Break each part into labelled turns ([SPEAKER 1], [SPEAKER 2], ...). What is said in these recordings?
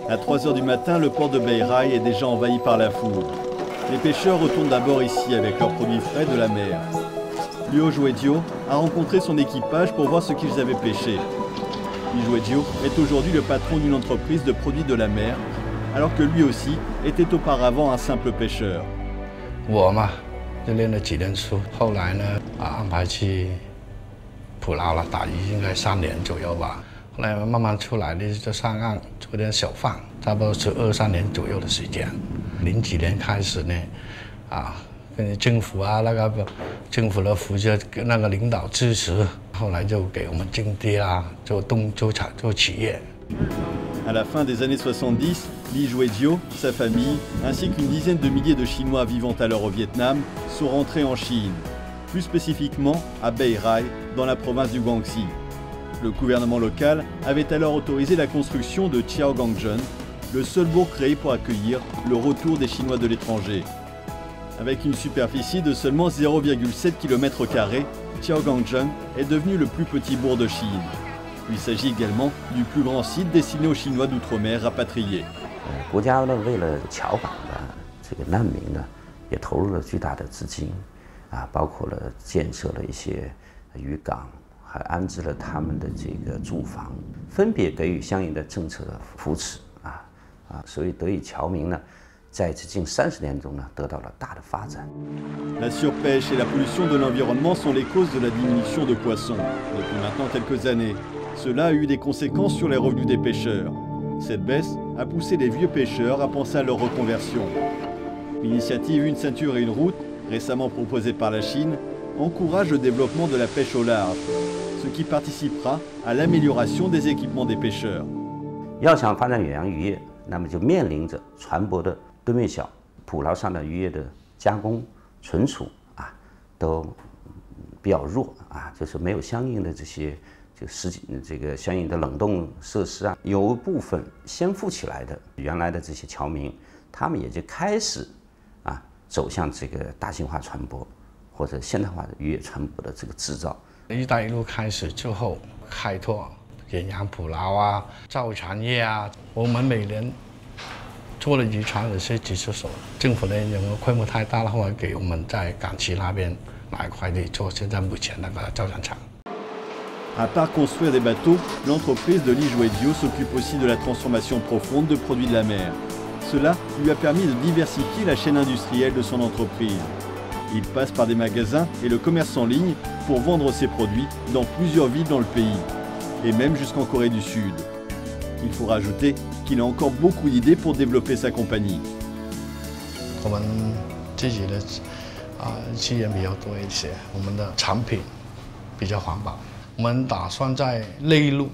[SPEAKER 1] À 3 heures du matin, le port de Beihai est déjà envahi par la foule. Les pêcheurs retournent d'abord ici avec leurs produits frais de la mer. Liu Juedio a rencontré son équipage pour voir ce qu'ils avaient pêché. Liu Juedio est aujourd'hui le patron d'une entreprise de produits de la mer, alors que lui aussi était auparavant un simple pêcheur.
[SPEAKER 2] 我嘛，就练了几年书，后来呢，安排去捕捞了，打鱼应该3年左右吧。后来慢慢出来的就上岸做点小贩，差不多是2、3年左右的时间。0几年开始呢，跟政府政府的扶持，跟那个领导支持，后来就给我们种地啦，做企业。
[SPEAKER 1] À la fin des années 70, Liu Juedio, sa famille, ainsi qu'une dizaine de milliers de Chinois vivant alors au Vietnam sont rentrés en Chine, plus spécifiquement à Beihai, dans la province du Guangxi. Le gouvernement local avait alors autorisé la construction de Qiaogangjun, le seul bourg créé pour accueillir le retour des Chinois de l'étranger. Avec une superficie de seulement 0,7 km², Qiaogangjun est devenu le plus petit bourg de Chine. Il s'agit également du plus grand site destiné aux Chinois d'outre-mer rapatriés.
[SPEAKER 3] 国家呢，为了侨访的这个难民呢，也投入了巨大的资金，包括了建设了一些渔港，还安置了他们的这个住房，分别给予相应的政策的扶持，所以德语侨民呢，在这近30年中呢，得到了大的发展。
[SPEAKER 1] La surpêche et la pollution de l'environnement sont les causes de la diminution de poissons depuis maintenant quelques années. Cela a eu des conséquences sur les revenus des pêcheurs. Cette baisse a poussé les vieux pêcheurs à penser à leur reconversion. L'initiative Une ceinture et une route, récemment proposée par la Chine, encourage le développement de la pêche au large, ce qui participera à l'amélioration des équipements des pêcheurs.
[SPEAKER 3] 要想发展远洋渔业，那么就面临着船舶的吨位小，捕捞上的渔业的加工、存储都比较弱就是没有相应的这个相应的冷冻设施有一部分先富起来的原来的这些侨民，他们也就开始走向这个大型化船舶或者现代化的渔业船舶的这个制造。
[SPEAKER 2] “一带一路”开始之后，开拓远洋捕捞造船业我们每年做了渔船的设计之所，政府呢因为规模太大了，后来给我们在港旗那边拿一块地做现在目前那个造船厂。
[SPEAKER 1] À part construire des bateaux, l'entreprise de Liu Juedio s'occupe aussi de la transformation profonde de produits de la mer. Cela lui a permis de diversifier la chaîne industrielle de son entreprise. Il passe par des magasins et le commerce en ligne pour vendre ses produits dans plusieurs villes dans le pays, et même jusqu'en Corée du Sud. Il faut rajouter qu'il a encore beaucoup d'idées pour développer sa compagnie.
[SPEAKER 2] 我们自己的资源比较多一些，我们的产品比较环保。 我们打算在内陆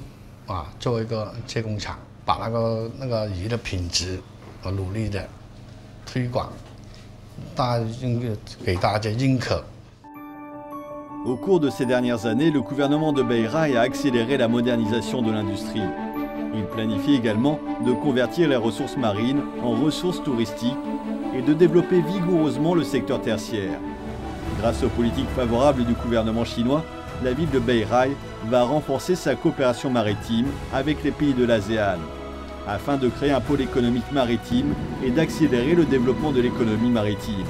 [SPEAKER 2] 做一个加工厂，把那个鱼的品质努力的推广，给大家认可。
[SPEAKER 1] Au cours de ces dernières années, le gouvernement de Beihai a accéléré la modernisation de l'industrie. Il planifie également de convertir les ressources marines en ressources touristiques et de développer vigoureusement le secteur tertiaire. Grâce aux politiques favorables du gouvernement chinois, la ville de Beihai va renforcer sa coopération maritime avec les pays de l'ASEAN, afin de créer un pôle économique maritime et d'accélérer le développement de l'économie maritime.